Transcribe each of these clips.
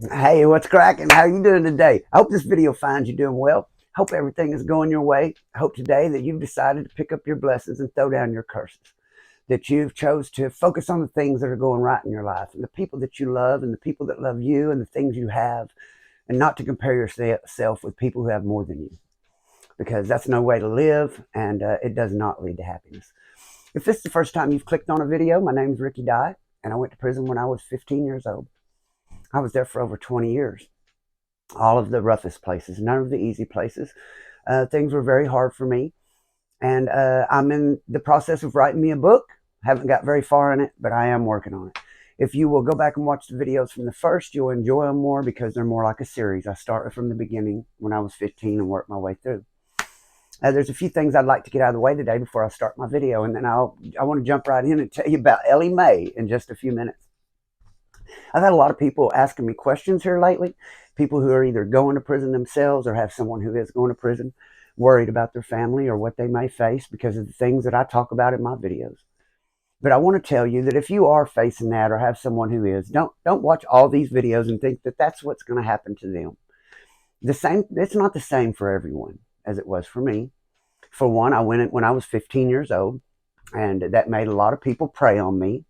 Hey, what's cracking? How you doing today? I hope this video finds you doing well. Hope everything is going your way. I hope today that you've decided to pick up your blessings and throw down your curses. That you've chose to focus on the things that are going right in your life and the people that you love and the people that love you and the things you have, and not to compare yourself with people who have more than you, because that's no way to live, and it does not lead to happiness. If this is the first time you've clicked on a video, my name is Ricky Dye, and I went to prison when I was 15 years old. I was there for over 20 years. All of the roughest places, none of the easy places. Things were very hard for me. And I'm in the process of writing me a book. Haven't got very far in it, but I am working on it. If you will go back and watch the videos from the first, you'll enjoy them more because they're more like a series. I started from the beginning when I was 15 and worked my way through. There's a few things I'd like to get out of the way today before I start my video, and then I want to jump right in and tell you about Eli-Mae in just a few minutes. I've had a lot of people asking me questions here lately. People who are either going to prison themselves or have someone who is going to prison, worried about their family or what they may face because of the things that I talk about in my videos. But I want to tell you that if you are facing that or have someone who is, don't watch all these videos and think that that's what's going to happen to them. It's not the same for everyone as it was for me. For one, I went in when I was 15 years old, and that made a lot of people prey on me.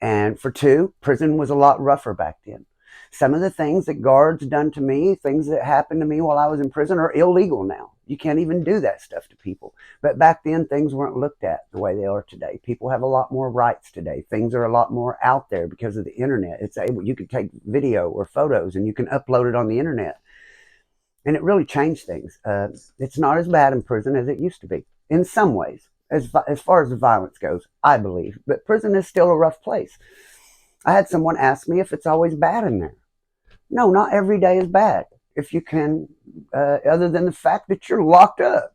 And for two, prison was a lot rougher back then. Some of the things that guards done to me, things that happened to me while I was in prison, are illegal now. You can't even do that stuff to people. But back then, things weren't looked at the way they are today. People have a lot more rights today. Things are a lot more out there because of the internet. You can take video or photos and you can upload it on the internet. And it really changed things. It's not as bad in prison as it used to be in some ways. As far as the violence goes, I believe. But prison is still a rough place. I had someone ask me if it's always bad in there. No, not every day is bad. If you can, other than the fact that you're locked up.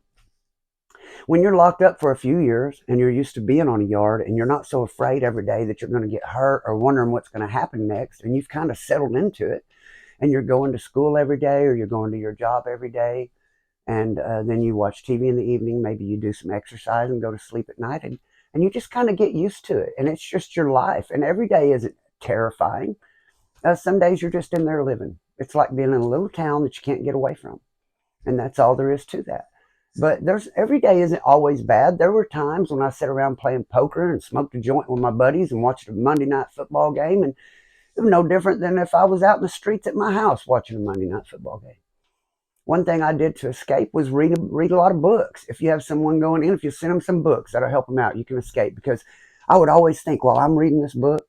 When you're locked up for a few years and you're used to being on a yard and you're not so afraid every day that you're going to get hurt or wondering what's going to happen next, and you've kind of settled into it, and you're going to school every day or you're going to your job every day, and then you watch TV in the evening, maybe you do some exercise and go to sleep at night, and you just kind of get used to it, and it's just your life, and every day isn't terrifying. Some days you're just in there living. It's like being in a little town that you can't get away from, and that's all there is to that. But every day isn't always bad. There were times when I sat around playing poker and smoked a joint with my buddies and watched a Monday night football game, and it was no different than if I was out in the streets at my house watching a Monday night football game. One thing I did to escape was read a lot of books. If you have someone going in, if you send them some books that'll help them out, you can escape. Because I would always think, while I'm reading this book,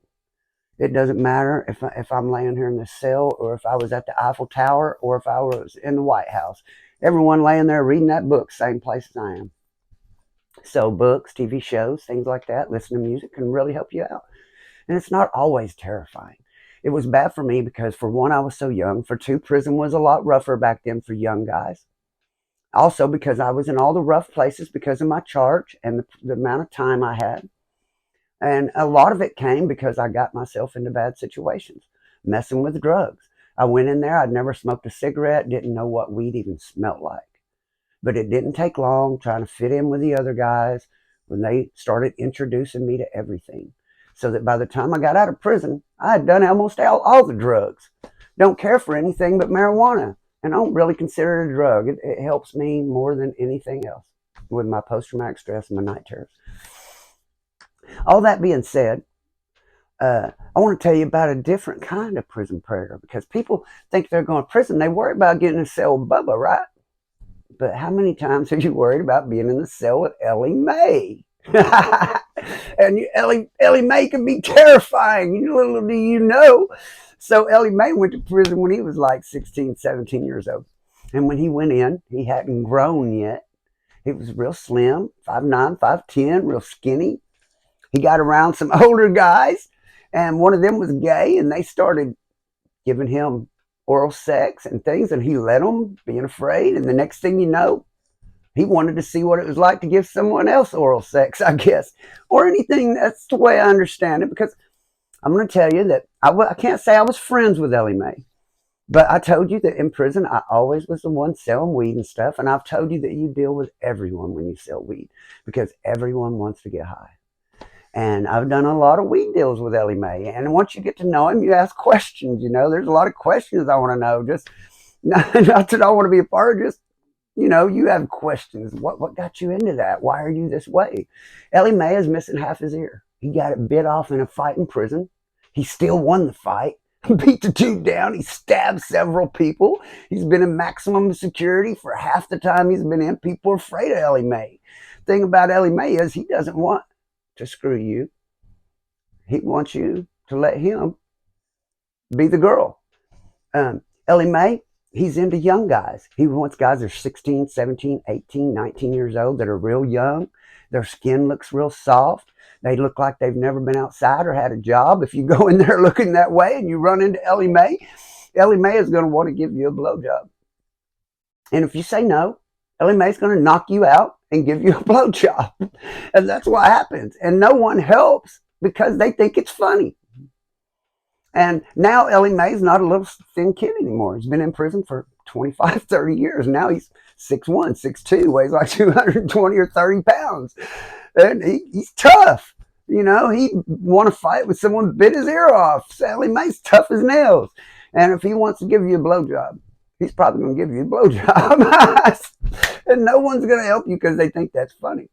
it doesn't matter if I'm laying here in this cell or if I was at the Eiffel Tower or if I was in the White House. Everyone laying there reading that book, same place as I am. So books, TV shows, things like that, listen to music can really help you out. And it's not always terrifying. It was bad for me because, for one, I was so young. For two, prison was a lot rougher back then for young guys. Also, because I was in all the rough places because of my charge and the amount of time I had. And a lot of it came because I got myself into bad situations, messing with drugs. I went in there, I'd never smoked a cigarette, didn't know what weed even smelled like. But it didn't take long trying to fit in with the other guys when they started introducing me to everything. So that by the time I got out of prison, I had done almost all the drugs. Don't care for anything but marijuana, and I don't really consider it a drug. It helps me more than anything else with my post-traumatic stress and my night terrors. All that being said, I want to tell you about a different kind of prison predator, because people think they're going to prison. They worry about getting in a cell with Bubba, right? But how many times have you worried about being in the cell with Eli-Mae? And Eli-Mae can be terrifying. Little do you know. So Eli-Mae went to prison when he was like 16, 17 years old. And when he went in, he hadn't grown yet. He was real slim, 5'9", 5'10", real skinny. He got around some older guys, and one of them was gay, and they started giving him oral sex and things, and he let them, being afraid. And the next thing you know, he wanted to see what it was like to give someone else oral sex, I guess, or anything. That's the way I understand it, because I'm going to tell you that I can't say I was friends with Eli-Mae, but I told you that in prison, I always was the one selling weed and stuff, and I've told you that you deal with everyone when you sell weed, because everyone wants to get high. And I've done a lot of weed deals with Eli-Mae. And once you get to know him, you ask questions. There's a lot of questions I want to know. Just not that I want to be a part of, just you have questions. What got you into that? Why are you this way? Eli-Mae is missing half his ear. He got it bit off in a fight in prison. He still won the fight. Beat the dude down. He stabbed several people. He's been in maximum security for half the time he's been in. People are afraid of Eli-Mae. Thing about Eli-Mae is he doesn't want to screw you. He wants you to let him be the girl. Eli-Mae, he's into young guys. He wants guys that are 16, 17, 18, 19 years old that are real young. Their skin looks real soft. They look like they've never been outside or had a job. If you go in there looking that way and you run into Eli-Mae, Eli-Mae is going to want to give you a blowjob. And if you say no, Eli-Mae is going to knock you out and give you a blowjob. And that's what happens. And no one helps because they think it's funny. And now Eli-Mae is not a little thin kid anymore. He's been in prison for 25, 30 years. Now he's 6'1", 6'2", weighs like 220 or 30 pounds. And he's tough. He want to fight with someone who bit his ear off. So Eli-Mae's tough as nails. And if he wants to give you a blowjob, he's probably going to give you a blowjob. And no one's going to help you because they think that's funny.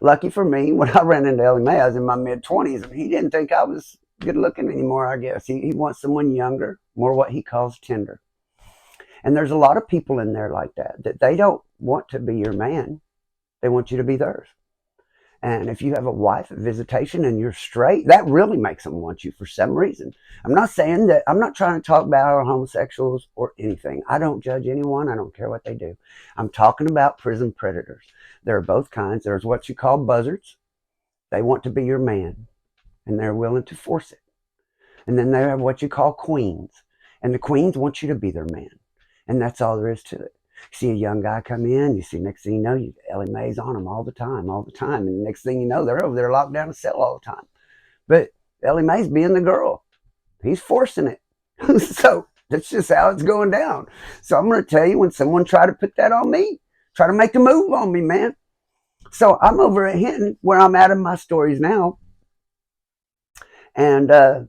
Lucky for me, when I ran into Eli-Mae, I was in my mid-20s, and he didn't think I was good looking anymore, I guess. He wants someone younger, more what he calls tender. And there's a lot of people in there like that they don't want to be your man. They want you to be theirs. And if you have a wife at visitation and you're straight, that really makes them want you for some reason. I'm not saying that, I'm not trying to talk about homosexuals or anything. I don't judge anyone. I don't care what they do. I'm talking about prison predators. There are both kinds. There's what you call buzzards. They want to be your man, and they're willing to force it. And then they have what you call queens. And the queens want you to be their man. And that's all there is to it. You see a young guy come in, you see, next thing you know, Eli-Mae's on him all the time. And the next thing you know, they're over there locked down in a cell all the time. But Eli-Mae's being the girl. He's forcing it. So that's just how it's going down. So I'm going to tell you, when someone try to put that on me, try to make a move on me, man. So I'm over at Hinton, where I'm at in my stories now. And there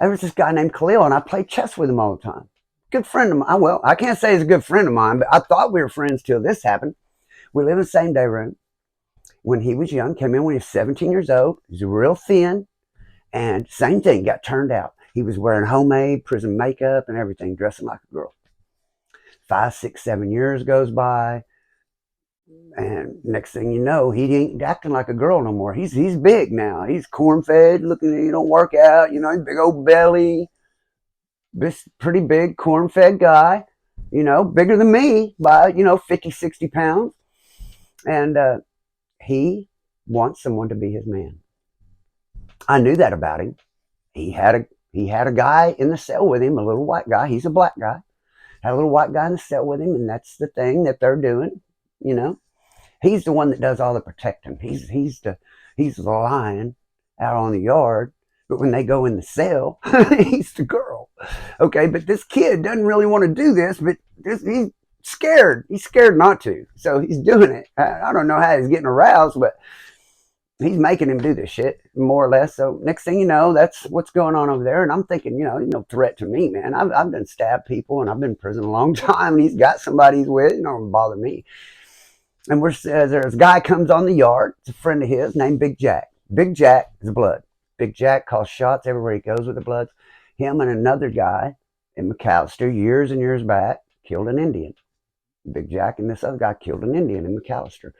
was this guy named Khalil, and I played chess with him all the time. Good friend of mine. Well, I can't say he's a good friend of mine, but I thought we were friends till this happened. We live in the same day room. When he was young, came in when he was 17 years old. He was real thin, and same thing, got turned out. He was wearing homemade prison makeup and everything, dressing like a girl. 5, 6, 7 years goes by, and next thing you know, he ain't acting like a girl no more. He's big now. He's corn-fed, looking, he don't work out, he's big old belly. This pretty big corn-fed guy, bigger than me by, 50, 60 pounds. And he wants someone to be his man. I knew that about him. He had a guy in the cell with him, a little white guy. He's a black guy. Had a little white guy in the cell with him, and that's the thing that they're doing, He's the one that does all the protecting. He's the lion out on the yard. But when they go in the cell, he's the girl. Okay, but this kid doesn't really want to do this, but he's scared. He's scared not to. So he's doing it. I don't know how he's getting aroused, but he's making him do this shit, more or less. So next thing you know, that's what's going on over there. And I'm thinking, he's no threat to me, man. I've been stabbed people, and I've been in prison a long time, and he's got somebody he's with. It don't bother me. And there's a guy comes on the yard. It's a friend of his named Big Jack. Big Jack is blood. Big Jack calls shots everywhere he goes with the bloods. Him and another guy in McAllister, years and years back, killed an Indian. Big Jack and this other guy killed an Indian in McAllister.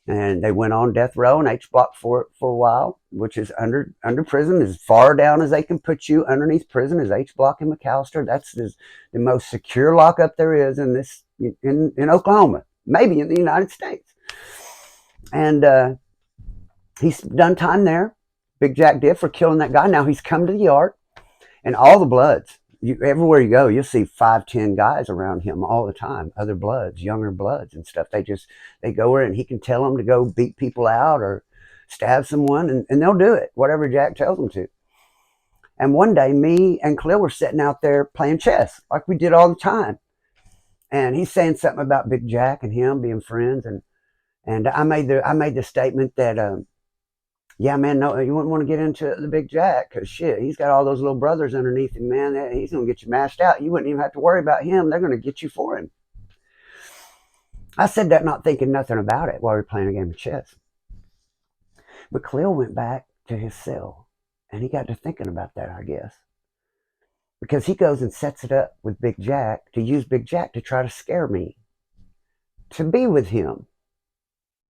And they went on death row and H block for a while, which is under prison, as far down as they can put you underneath prison is H block in McAllister. That's the most secure lockup there is in Oklahoma, maybe in the United States. And he's done time there. Big Jack did, for killing that guy. Now he's come to the yard, and all the bloods, everywhere you go, you'll see 5, 10 guys around him all the time, other bloods, younger bloods and stuff. They go where, and he can tell them to go beat people out or stab someone, and they'll do it, whatever Jack tells them to. And one day, me and Khalil were sitting out there playing chess, like we did all the time. And he's saying something about Big Jack and him being friends, and I made the statement that Yeah, man, no, you wouldn't want to get into the Big Jack because shit, he's got all those little brothers underneath him, man. He's going to get you mashed out. You wouldn't even have to worry about him. They're going to get you for him. I said that not thinking nothing about it while we were playing a game of chess. But Khalil went back to his cell and he got to thinking about that, I guess. Because he goes and sets it up with Big Jack to use Big Jack to try to scare me to be with him.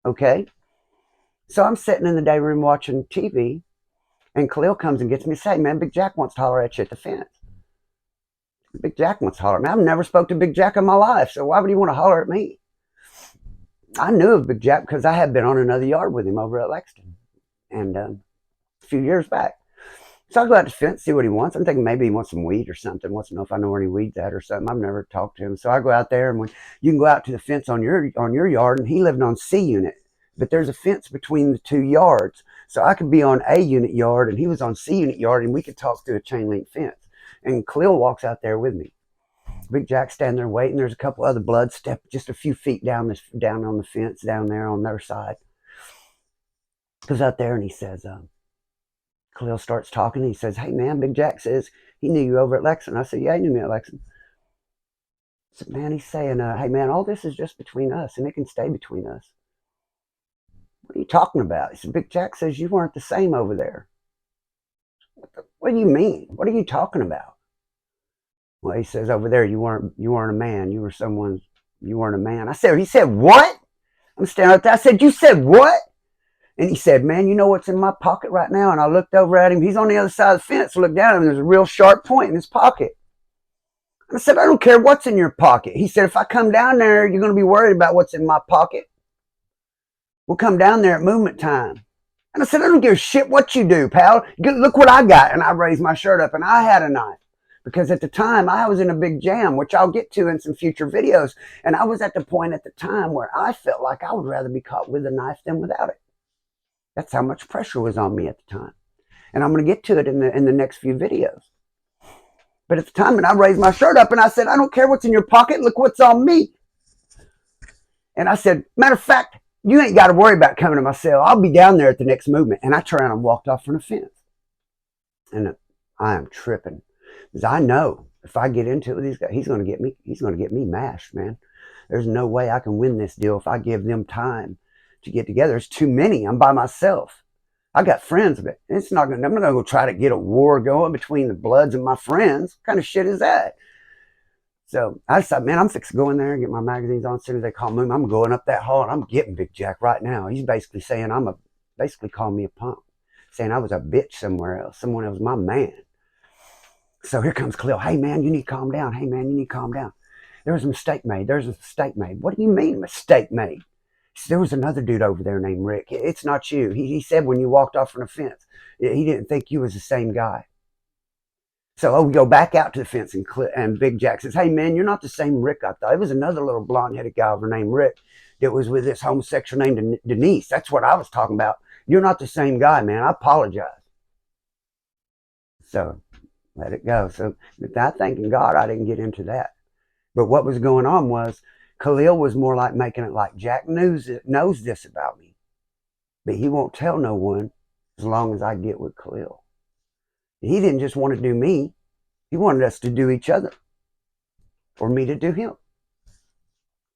Okay? So I'm sitting in the day room watching TV, and Khalil comes and gets me and says, hey, man, Big Jack wants to holler at you at the fence. Big Jack wants to holler at me. I've never spoke to Big Jack in my life, so why would he want to holler at me? I knew of Big Jack because I had been on another yard with him over at Lexington and a few years back. So I go out to the fence, see what he wants. I'm thinking maybe he wants some weed or something. Wants to know if I know where any weed's at or something. I've never talked to him. So I go out there, and when you can go out to the fence on your yard, and he lived on C unit, but there's a fence between the two yards. So I could be on A unit yard, and he was on C unit yard, and we could talk through a chain link fence. And Khalil walks out there with me. Big Jack's standing there waiting. There's a couple other blood step just a few feet down on the fence down there on their side. Goes out there and he says, Khalil starts talking. And he says, hey, man, Big Jack says he knew you over at Lexington. I said, yeah, he knew me at Lexington. I said, man, he's saying, hey, man, all this is just between us, and it can stay between us. What are you talking about? He said, Big Jack says you weren't the same over there. What do you mean? What are you talking about? Well, he says over there you weren't a man. You weren't a man. I said, he said, what? I'm standing up there. I said, you said what? And he said, man, you know what's in my pocket right now? And I looked over at him. He's on the other side of the fence. I looked down at him. There's a real sharp point in his pocket. I said, I don't care what's in your pocket. He said, if I come down there, you're going to be worried about what's in my pocket. We'll come down there at movement time. And I said, I don't give a shit what you do, pal. Look what I got. And I raised my shirt up, and I had a knife. Because at the time, I was in a big jam, which I'll get to in some future videos. And I was at the point at the time where I felt like I would rather be caught with a knife than without it. That's how much pressure was on me at the time. And I'm going to get to it in the next few videos. But at the time, and I raised my shirt up, and I said, I don't care what's in your pocket. Look what's on me. And I said, matter of fact, you ain't got to worry about coming to my cell. I'll be down there at the next movement. And I turned around and walked off from the fence. And I am tripping. Because I know if I get into it with these guys, he's going to get me mashed, man. There's no way I can win this deal if I give them time to get together. It's too many. I'm by myself. I got friends, but I'm not going to go try to get a war going between the Bloods and my friends. What kind of shit is that? So I decided, man, I'm fixing to go in there and get my magazines on. As soon as they call me, I'm going up that hall and I'm getting Big Jack right now. He's basically saying basically calling me a punk, saying I was a bitch somewhere else. Someone else was my man. So here comes Khalil. Hey, man, you need to calm down. Hey, man, you need to calm down. There was a mistake made. There's a mistake made. What do you mean mistake made? There was another dude over there named Rick. It's not you. He said when you walked off from the fence, he didn't think you was the same guy. So we go back out to the fence, and Big Jack says, hey, man, you're not the same Rick I thought. It was another little blonde-headed guy over named Rick that was with this homosexual named Denise. That's what I was talking about. You're not the same guy, man. I apologize. So let it go. So without thanking God, I didn't get into that. But what was going on was Khalil was more like making it like Jack knows this about me. But he won't tell no one as long as I get with Khalil. He didn't just want to do me. He wanted us to do each other. Or me to do him.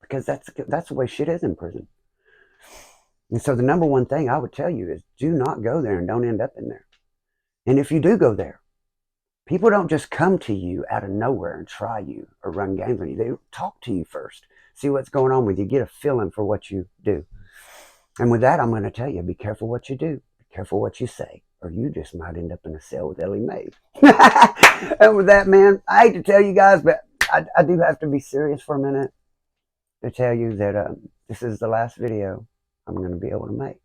Because that's the way shit is in prison. And so the number one thing I would tell you is do not go there and don't end up in there. And if you do go there, people don't just come to you out of nowhere and try you or run games on you. They talk to you first. See what's going on with you. Get a feeling for what you do. And with that, I'm going to tell you, be careful what you do. Be careful what you say. Or you just might end up in a cell with Eli-Mae. And with that, man, I hate to tell you guys, but I do have to be serious for a minute to tell you that this is the last video I'm going to be able to make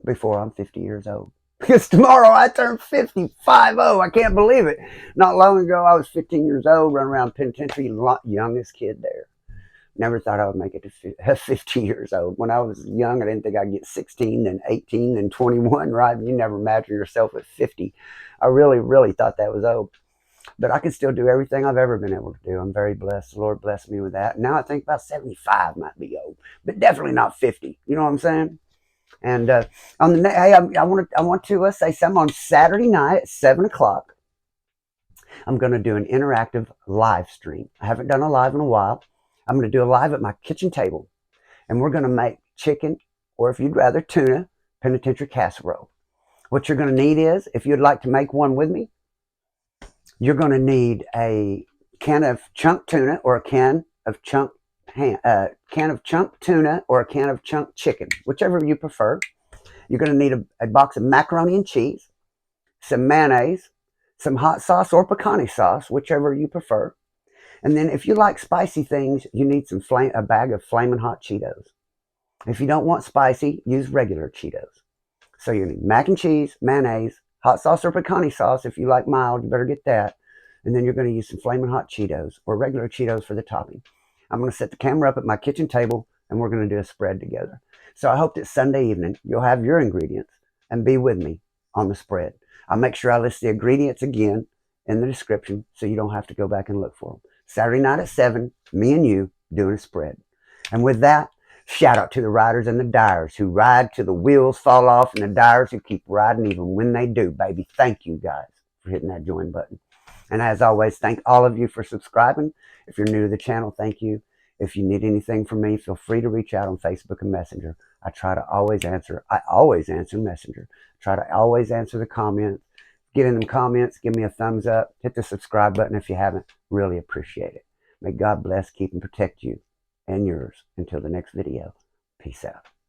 before I'm 50 years old. Because tomorrow I turn 50, 50. I can't believe it. Not long ago, I was 15 years old, running around penitentiary, youngest kid there. Never thought I would make it to 50 years old. When I was young, I didn't think I'd get 16, then 18, then 21, right? You never imagine yourself at 50. I really, really thought that was old. But I can still do everything I've ever been able to do. I'm very blessed. The Lord blessed me with that. Now I think about 75 might be old, but definitely not 50. You know what I'm saying? And on the hey, I want to say something. On Saturday night at 7 o'clock, I'm going to do an interactive live stream. I haven't done a live in a while. I'm going to do a live at my kitchen table, and we're going to make chicken, or if you'd rather, tuna penitentiary casserole. What you're going to need is, if you'd like to make one with me, you're going to need a can of chunk tuna or a can of chunk tuna or a can of chunk chicken, whichever you prefer. You're going to need a box of macaroni and cheese, some mayonnaise, some hot sauce or picante sauce, whichever you prefer. And then if you like spicy things, you need a bag of flaming hot Cheetos. If you don't want spicy, use regular Cheetos. So you need mac and cheese, mayonnaise, hot sauce or picante sauce. If you like mild, you better get that. And then you're going to use some flaming hot Cheetos or regular Cheetos for the topping. I'm going to set the camera up at my kitchen table, and we're going to do a spread together. So I hope that Sunday evening you'll have your ingredients and be with me on the spread. I'll make sure I list the ingredients again in the description so you don't have to go back and look for them. Saturday night at 7, me and you doing a spread. And with that, shout out to the riders and the dyers who ride till the wheels fall off, and the dyers who keep riding even when they do, baby. Thank you guys for hitting that join button. And as always, thank all of you for subscribing. If you're new to the channel, thank you. If you need anything from me, feel free to reach out on Facebook and Messenger. I always answer Messenger. Try to always answer the comments. Get in them comments, give me a thumbs up, hit the subscribe button if you haven't. Really appreciate it. May God bless, keep and protect you and yours until the next video. Peace out.